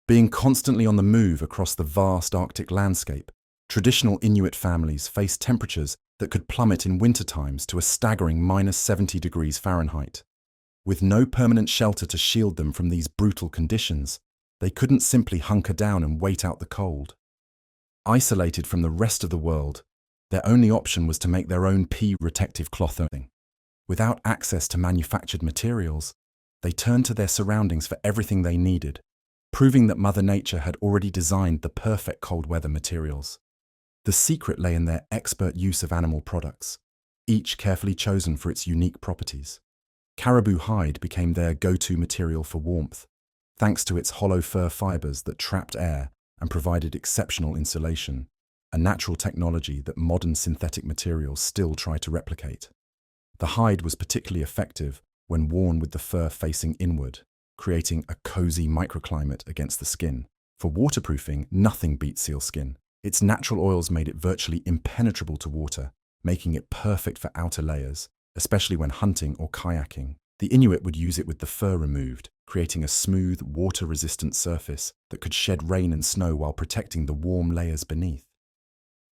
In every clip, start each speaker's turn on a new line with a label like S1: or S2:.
S1: Being constantly on the move across the vast Arctic landscape, traditional Inuit families faced temperatures that could plummet in winter times to a staggering -70 degrees Fahrenheit. With no permanent shelter to shield them from these brutal conditions, they couldn't simply hunker down and wait out the cold. Isolated from the rest of the world, their only option was to make their own protective clothing. Without access to manufactured materials, they turned to their surroundings for everything they needed, proving that Mother Nature had already designed the perfect cold weather materials. The secret lay in their expert use of animal products, each carefully chosen for its unique properties. Caribou hide became their go-to material for warmth, thanks to its hollow fur fibers that trapped air and provided exceptional insulation, a natural technology that modern synthetic materials still try to replicate. The hide was particularly effective when worn with the fur facing inward, creating a cozy microclimate against the skin. For waterproofing, nothing beats sealskin. Its natural oils made it virtually impenetrable to water, making it perfect for outer layers, especially when hunting or kayaking. The Inuit would use it with the fur removed, creating a smooth, water-resistant surface that could shed rain and snow while protecting the warm layers beneath.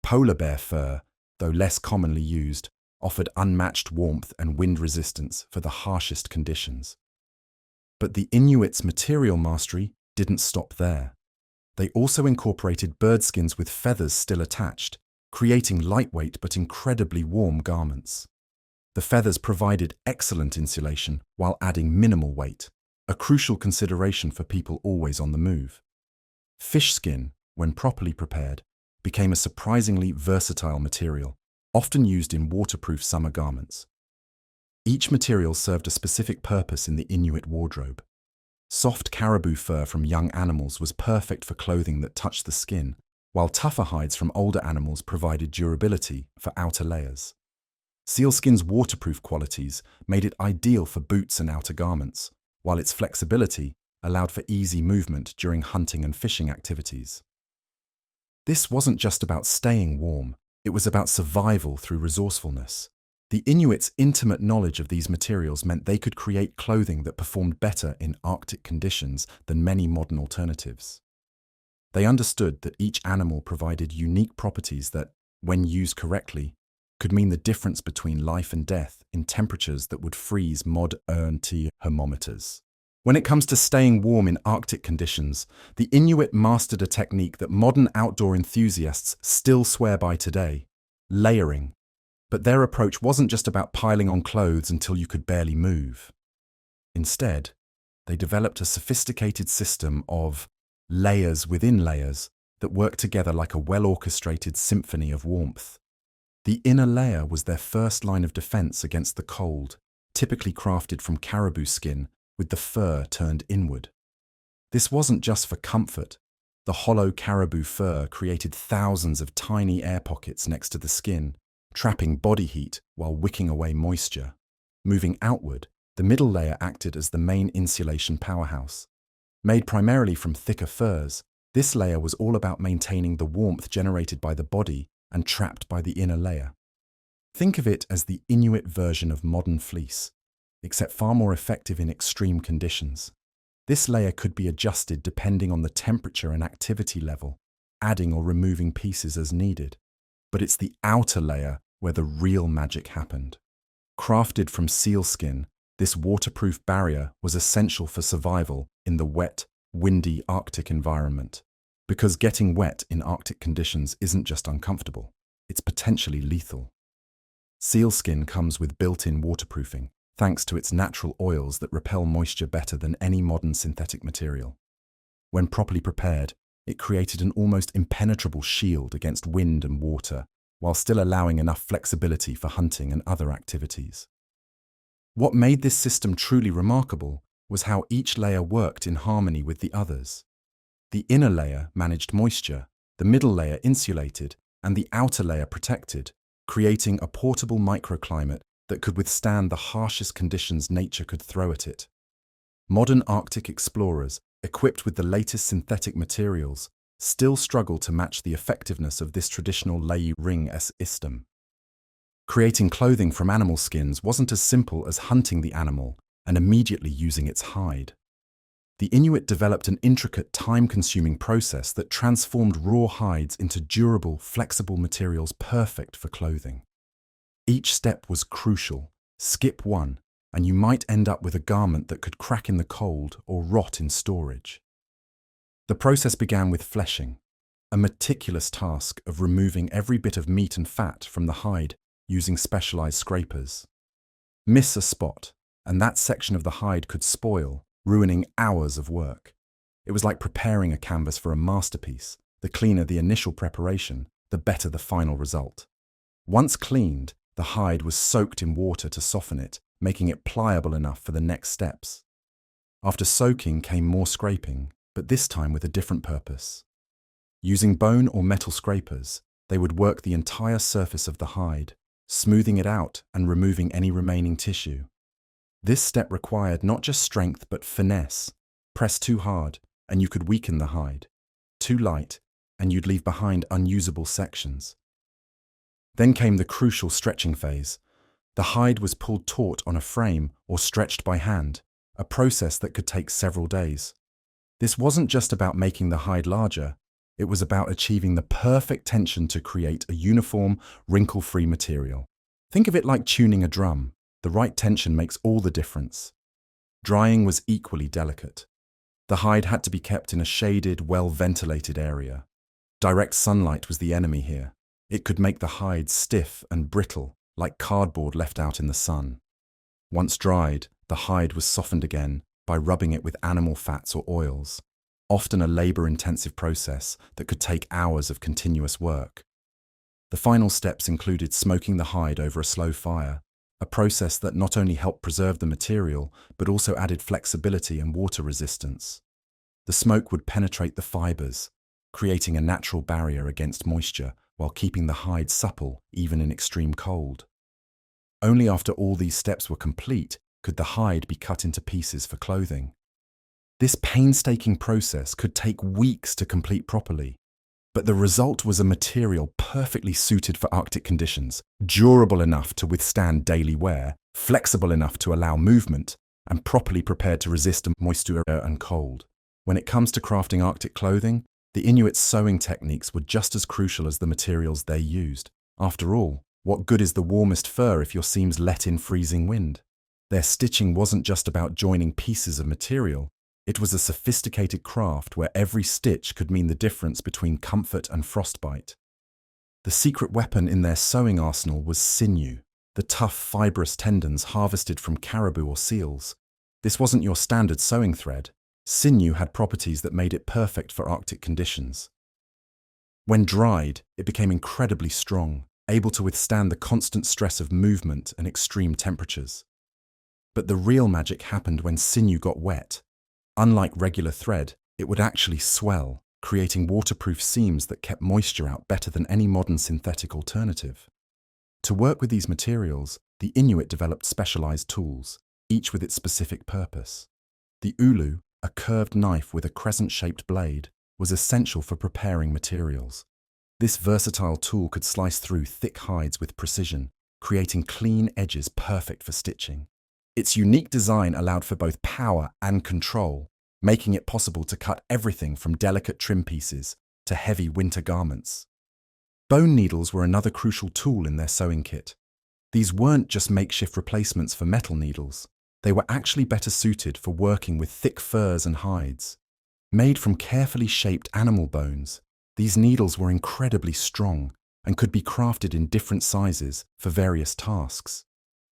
S1: Polar bear fur, though less commonly used, offered unmatched warmth and wind resistance for the harshest conditions. But the Inuits' material mastery didn't stop there. They also incorporated bird skins with feathers still attached, creating lightweight but incredibly warm garments. The feathers provided excellent insulation while adding minimal weight, a crucial consideration for people always on the move. Fish skin, when properly prepared, became a surprisingly versatile material, often used in waterproof summer garments. Each material served a specific purpose in the Inuit wardrobe. Soft caribou fur from young animals was perfect for clothing that touched the skin, while tougher hides from older animals provided durability for outer layers. Sealskin's waterproof qualities made it ideal for boots and outer garments, while its flexibility allowed for easy movement during hunting and fishing activities. This wasn't just about staying warm, it was about survival through resourcefulness. The Inuits' intimate knowledge of these materials meant they could create clothing that performed better in Arctic conditions than many modern alternatives. They understood that each animal provided unique properties that, when used correctly, could mean the difference between life and death in temperatures that would freeze modern thermometers. When it comes to staying warm in Arctic conditions, the Inuit mastered a technique that modern outdoor enthusiasts still swear by today: layering. But their approach wasn't just about piling on clothes until you could barely move. Instead, they developed a sophisticated system of layers within layers that worked together like a well-orchestrated symphony of warmth. The inner layer was their first line of defense against the cold, typically crafted from caribou skin with the fur turned inward. This wasn't just for comfort. The hollow caribou fur created thousands of tiny air pockets next to the skin, trapping body heat while wicking away moisture. Moving outward, the middle layer acted as the main insulation powerhouse. Made primarily from thicker furs, this layer was all about maintaining the warmth generated by the body and trapped by the inner layer. Think of it as the Inuit version of modern fleece, except far more effective in extreme conditions. This layer could be adjusted depending on the temperature and activity level, adding or removing pieces as needed. But it's the outer layer where the real magic happened. Crafted from sealskin, this waterproof barrier was essential for survival in the wet, windy Arctic environment. Because getting wet in Arctic conditions isn't just uncomfortable, it's potentially lethal. Sealskin comes with built-in waterproofing, thanks to its natural oils that repel moisture better than any modern synthetic material. When properly prepared, it created an almost impenetrable shield against wind and water, while still allowing enough flexibility for hunting and other activities. What made this system truly remarkable was how each layer worked in harmony with the others. The inner layer managed moisture, the middle layer insulated, and the outer layer protected, creating a portable microclimate that could withstand the harshest conditions nature could throw at it. Modern Arctic explorers, equipped with the latest synthetic materials, still struggle to match the effectiveness of this traditional layering system. Creating clothing from animal skins wasn't as simple as hunting the animal and immediately using its hide. The Inuit developed an intricate, time-consuming process that transformed raw hides into durable, flexible materials perfect for clothing. Each step was crucial. Skip one, and you might end up with a garment that could crack in the cold or rot in storage. The process began with fleshing, a meticulous task of removing every bit of meat and fat from the hide using specialized scrapers. Miss a spot, and that section of the hide could spoil, ruining hours of work. It was like preparing a canvas for a masterpiece. The cleaner the initial preparation, the better the final result. Once cleaned, the hide was soaked in water to soften it, making it pliable enough for the next steps. After soaking came more scraping, but this time with a different purpose. Using bone or metal scrapers, they would work the entire surface of the hide, smoothing it out and removing any remaining tissue. This step required not just strength but finesse. Press too hard, and you could weaken the hide. Too light, and you'd leave behind unusable sections. Then came the crucial stretching phase. The hide was pulled taut on a frame or stretched by hand, a process that could take several days. This wasn't just about making the hide larger, it was about achieving the perfect tension to create a uniform, wrinkle-free material. Think of it like tuning a drum. The right tension makes all the difference. Drying was equally delicate. The hide had to be kept in a shaded, well-ventilated area. Direct sunlight was the enemy here. It could make the hide stiff and brittle, like cardboard left out in the sun. Once dried, the hide was softened again by rubbing it with animal fats or oils, often a labor-intensive process that could take hours of continuous work. The final steps included smoking the hide over a slow fire, a process that not only helped preserve the material, but also added flexibility and water resistance. The smoke would penetrate the fibers, creating a natural barrier against moisture while keeping the hide supple even in extreme cold. Only after all these steps were complete could the hide be cut into pieces for clothing. This painstaking process could take weeks to complete properly, but the result was a material perfectly suited for Arctic conditions, durable enough to withstand daily wear, flexible enough to allow movement, and properly prepared to resist moisture and cold. When it comes to crafting Arctic clothing, the Inuits' sewing techniques were just as crucial as the materials they used. After all, what good is the warmest fur if your seams let in freezing wind? Their stitching wasn't just about joining pieces of material. It was a sophisticated craft where every stitch could mean the difference between comfort and frostbite. The secret weapon in their sewing arsenal was sinew, the tough, fibrous tendons harvested from caribou or seals. This wasn't your standard sewing thread. Sinew had properties that made it perfect for Arctic conditions. When dried, it became incredibly strong, able to withstand the constant stress of movement and extreme temperatures. But the real magic happened when sinew got wet. Unlike regular thread, it would actually swell, creating waterproof seams that kept moisture out better than any modern synthetic alternative. To work with these materials, the Inuit developed specialized tools, each with its specific purpose. The ulu, a curved knife with a crescent-shaped blade, was essential for preparing materials. This versatile tool could slice through thick hides with precision, creating clean edges perfect for stitching. Its unique design allowed for both power and control, making it possible to cut everything from delicate trim pieces to heavy winter garments. Bone needles were another crucial tool in their sewing kit. These weren't just makeshift replacements for metal needles. They were actually better suited for working with thick furs and hides. Made from carefully shaped animal bones, these needles were incredibly strong and could be crafted in different sizes for various tasks.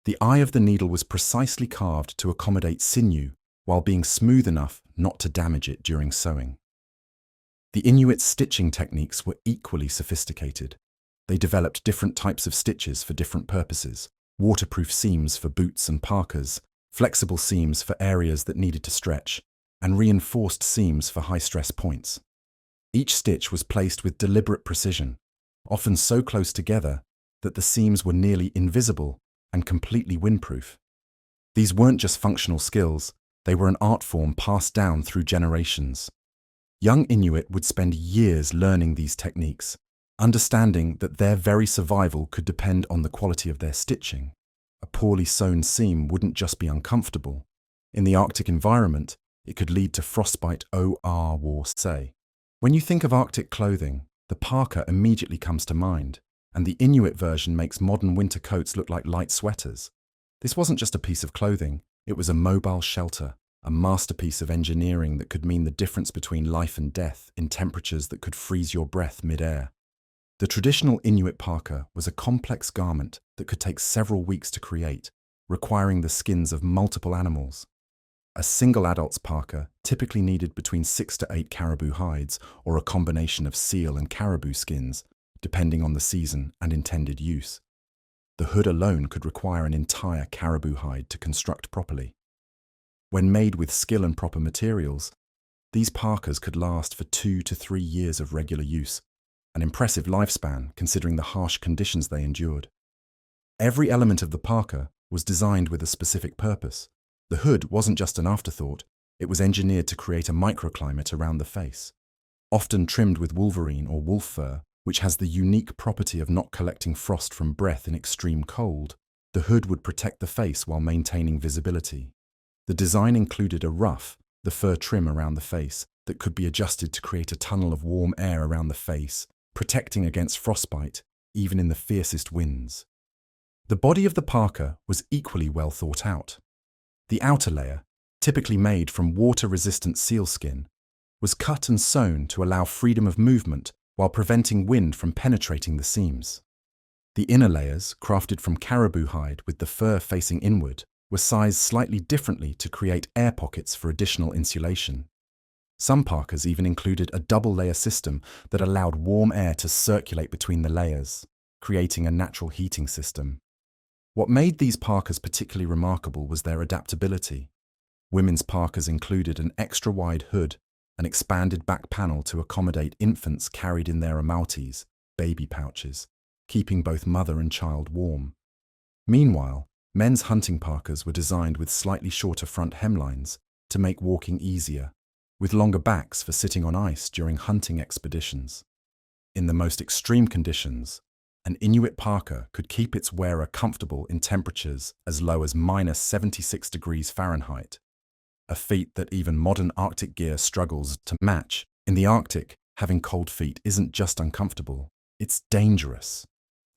S1: The eye of the needle was precisely carved to accommodate sinew while being smooth enough not to damage it during sewing. The Inuits' stitching techniques were equally sophisticated. They developed different types of stitches for different purposes: waterproof seams for boots and parkas, flexible seams for areas that needed to stretch, and reinforced seams for high-stress points. Each stitch was placed with deliberate precision, often so close together that the seams were nearly invisible and completely windproof. These weren't just functional skills, they were an art form passed down through generations. Young Inuit would spend years learning these techniques, understanding that their very survival could depend on the quality of their stitching. A poorly sewn seam wouldn't just be uncomfortable. In the Arctic environment, It could lead to frostbite or say. When you think of Arctic clothing, the parka immediately comes to mind, and the Inuit version makes modern winter coats look like light sweaters. This wasn't just a piece of clothing, it was a mobile shelter, a masterpiece of engineering that could mean the difference between life and death in temperatures that could freeze your breath mid-air. The traditional Inuit parka was a complex garment that could take several weeks to create, requiring the skins of multiple animals. A single adult's parka typically needed between 6 to 8 caribou hides or a combination of seal and caribou skins, depending on the season and intended use. The hood alone could require an entire caribou hide to construct properly. When made with skill and proper materials, these parkas could last for 2 to 3 years of regular use, an impressive lifespan considering the harsh conditions they endured. Every element of the parka was designed with a specific purpose. The hood wasn't just an afterthought, it was engineered to create a microclimate around the face. Often trimmed with wolverine or wolf fur, which has the unique property of not collecting frost from breath in extreme cold, the hood would protect the face while maintaining visibility. The design included a ruff, the fur trim around the face, that could be adjusted to create a tunnel of warm air around the face, protecting against frostbite, even in the fiercest winds. The body of the parka was equally well thought out. The outer layer, typically made from water-resistant sealskin, was cut and sewn to allow freedom of movement while preventing wind from penetrating the seams. The inner layers, crafted from caribou hide with the fur facing inward, were sized slightly differently to create air pockets for additional insulation. Some parkas even included a double-layer system that allowed warm air to circulate between the layers, creating a natural heating system. What made these parkas particularly remarkable was their adaptability. Women's parkas included an extra-wide hood, an expanded back panel to accommodate infants carried in their amaltis, baby pouches, keeping both mother and child warm. Meanwhile, men's hunting parkas were designed with slightly shorter front hemlines to make walking easier, with longer backs for sitting on ice during hunting expeditions. In the most extreme conditions, an Inuit parka could keep its wearer comfortable in temperatures as low as -76 degrees Fahrenheit, a feat that even modern Arctic gear struggles to match. In the Arctic, having cold feet isn't just uncomfortable, it's dangerous.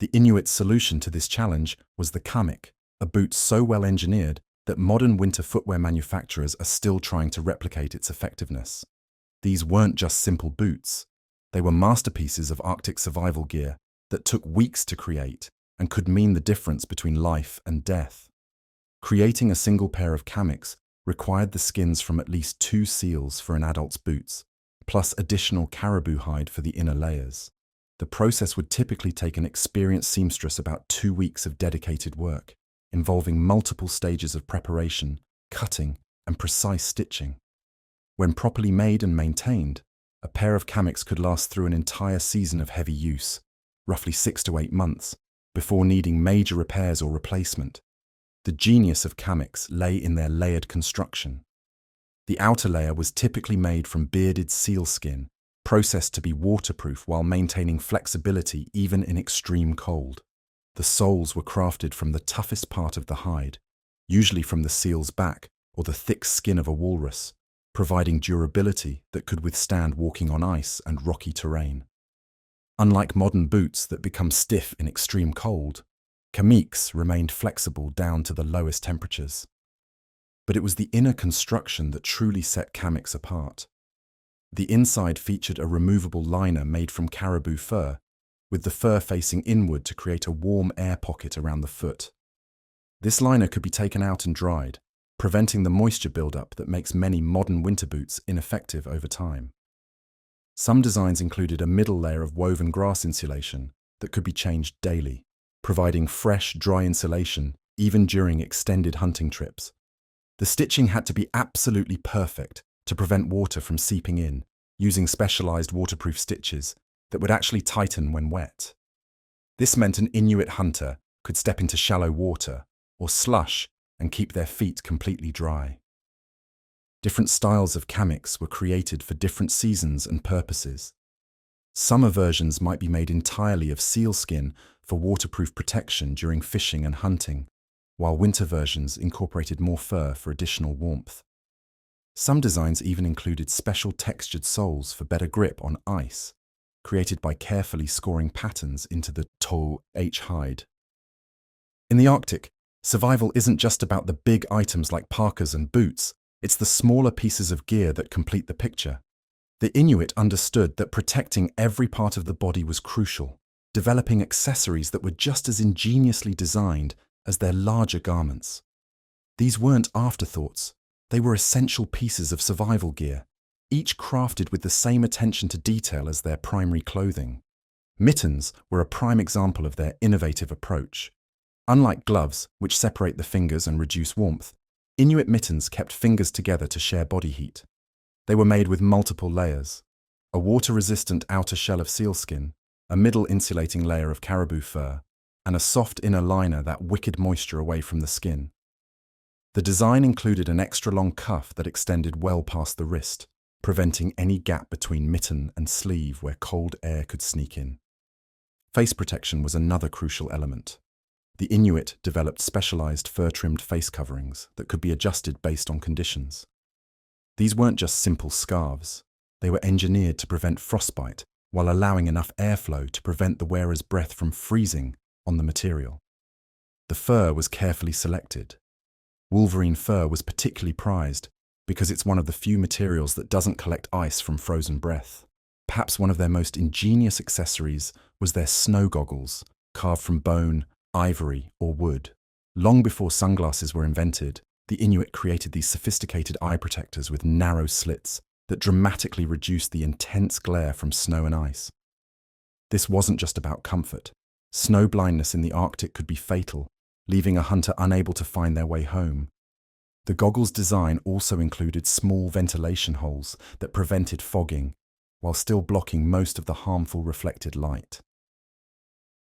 S1: The Inuit solution to this challenge was the kamik, a boot so well engineered that modern winter footwear manufacturers are still trying to replicate its effectiveness. These weren't just simple boots, they were masterpieces of Arctic survival gear that took weeks to create and could mean the difference between life and death. Creating a single pair of kamiks required the skins from at least 2 seals for an adult's boots, plus additional caribou hide for the inner layers. The process would typically take an experienced seamstress about 2 weeks of dedicated work, involving multiple stages of preparation, cutting, and precise stitching. When properly made and maintained, a pair of kamiks could last through an entire season of heavy use, roughly 6 to 8 months, before needing major repairs or replacement. The genius of kamiks lay in their layered construction. The outer layer was typically made from bearded seal skin, processed to be waterproof while maintaining flexibility even in extreme cold. The soles were crafted from the toughest part of the hide, usually from the seal's back or the thick skin of a walrus, providing durability that could withstand walking on ice and rocky terrain. Unlike modern boots that become stiff in extreme cold, kamiks remained flexible down to the lowest temperatures. But it was the inner construction that truly set kamiks apart. The inside featured a removable liner made from caribou fur, with the fur facing inward to create a warm air pocket around the foot. This liner could be taken out and dried, preventing the moisture buildup that makes many modern winter boots ineffective over time. Some designs included a middle layer of woven grass insulation that could be changed daily, providing fresh, dry insulation even during extended hunting trips. The stitching had to be absolutely perfect to prevent water from seeping in, using specialized waterproof stitches that would actually tighten when wet. This meant an Inuit hunter could step into shallow water or slush and keep their feet completely dry. Different styles of kamiks were created for different seasons and purposes. Summer versions might be made entirely of sealskin for waterproof protection during fishing and hunting, while winter versions incorporated more fur for additional warmth. Some designs even included special textured soles for better grip on ice, created by carefully scoring patterns into the toe H hide. In the Arctic, survival isn't just about the big items like parkas and boots, it's the smaller pieces of gear that complete the picture. The Inuit understood that protecting every part of the body was crucial, developing accessories that were just as ingeniously designed as their larger garments. These weren't afterthoughts, they were essential pieces of survival gear, each crafted with the same attention to detail as their primary clothing. Mittens were a prime example of their innovative approach. Unlike gloves, which separate the fingers and reduce warmth, Inuit mittens kept fingers together to share body heat. They were made with multiple layers: a water-resistant outer shell of sealskin, a middle insulating layer of caribou fur, and a soft inner liner that wickered moisture away from the skin. The design included an extra-long cuff that extended well past the wrist, preventing any gap between mitten and sleeve where cold air could sneak in. Face protection was another crucial element. The Inuit developed specialized fur-trimmed face coverings that could be adjusted based on conditions. These weren't just simple scarves. They were engineered to prevent frostbite while allowing enough airflow to prevent the wearer's breath from freezing on the material. The fur was carefully selected. Wolverine fur was particularly prized because it's one of the few materials that doesn't collect ice from frozen breath. Perhaps one of their most ingenious accessories was their snow goggles, carved from bone, ivory, or wood. Long before sunglasses were invented, the Inuit created these sophisticated eye protectors with narrow slits that dramatically reduced the intense glare from snow and ice. This wasn't just about comfort. Snow blindness in the Arctic could be fatal, leaving a hunter unable to find their way home. The goggles' design also included small ventilation holes that prevented fogging, while still blocking most of the harmful reflected light.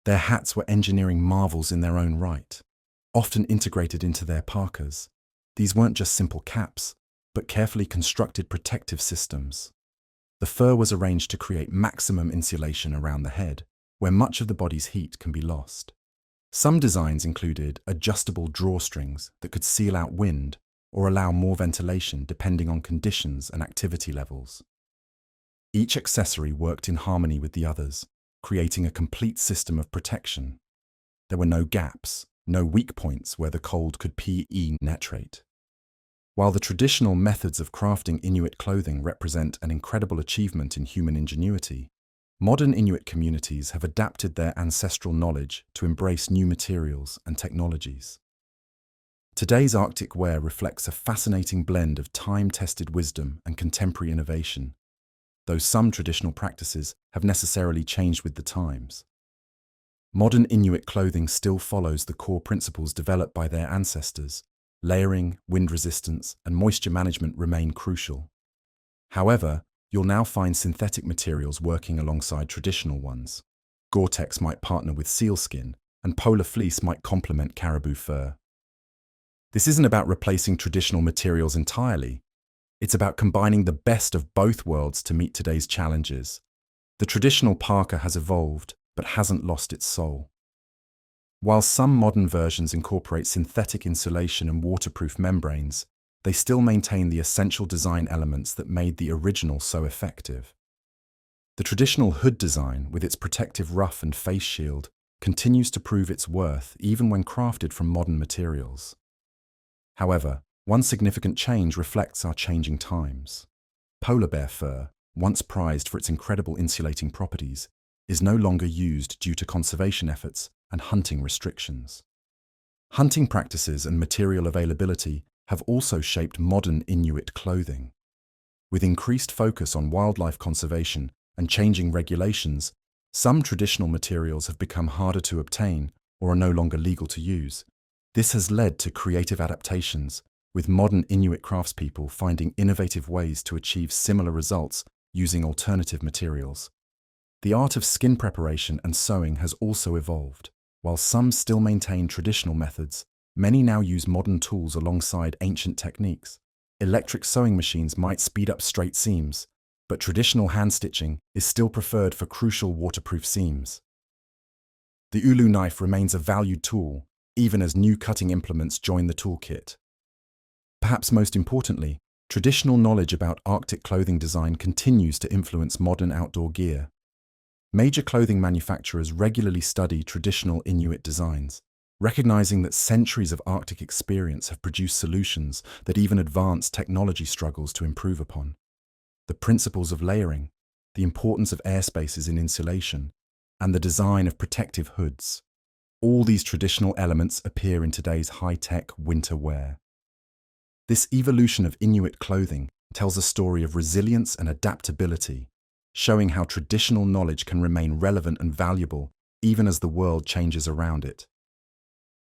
S1: Their hats were engineering marvels in their own right, often integrated into their parkas. These weren't just simple caps, but carefully constructed protective systems. The fur was arranged to create maximum insulation around the head, where much of the body's heat can be lost. Some designs included adjustable drawstrings that could seal out wind or allow more ventilation depending on conditions and activity levels. Each accessory worked in harmony with the others, creating a complete system of protection. There were no gaps, no weak points where the cold could penetrate. While the traditional methods of crafting Inuit clothing represent an incredible achievement in human ingenuity, modern Inuit communities have adapted their ancestral knowledge to embrace new materials and technologies. Today's Arctic wear reflects a fascinating blend of time-tested wisdom and contemporary innovation, though some traditional practices have necessarily changed with the times. Modern Inuit clothing still follows the core principles developed by their ancestors. Layering, wind resistance, and moisture management remain crucial. However, you'll now find synthetic materials working alongside traditional ones. Gore-Tex might partner with sealskin, and polar fleece might complement caribou fur. This isn't about replacing traditional materials entirely. It's about combining the best of both worlds to meet today's challenges. The traditional parka has evolved, but hasn't lost its soul. While some modern versions incorporate synthetic insulation and waterproof membranes, they still maintain the essential design elements that made the original so effective. The traditional hood design, with its protective ruff and face shield, continues to prove its worth even when crafted from modern materials. However, one significant change reflects our changing times. Polar bear fur, once prized for its incredible insulating properties, is no longer used due to conservation efforts and hunting restrictions. Hunting practices and material availability have also shaped modern Inuit clothing. With increased focus on wildlife conservation and changing regulations, some traditional materials have become harder to obtain or are no longer legal to use. This has led to creative adaptations, with modern Inuit craftspeople finding innovative ways to achieve similar results using alternative materials. The art of skin preparation and sewing has also evolved. While some still maintain traditional methods, many now use modern tools alongside ancient techniques. Electric sewing machines might speed up straight seams, but traditional hand stitching is still preferred for crucial waterproof seams. The ulu knife remains a valued tool, even as new cutting implements join the toolkit. Perhaps most importantly, Traditional knowledge about Arctic clothing design continues to influence modern outdoor gear. Major clothing manufacturers regularly study traditional Inuit designs, recognizing that centuries of Arctic experience have produced solutions that even advanced technology struggles to improve upon. The principles of layering, the importance of airspaces in insulation, and the design of protective hoods. All these traditional elements appear in today's high-tech winter wear. This evolution of Inuit clothing tells a story of resilience and adaptability, showing how traditional knowledge can remain relevant and valuable even as the world changes around it.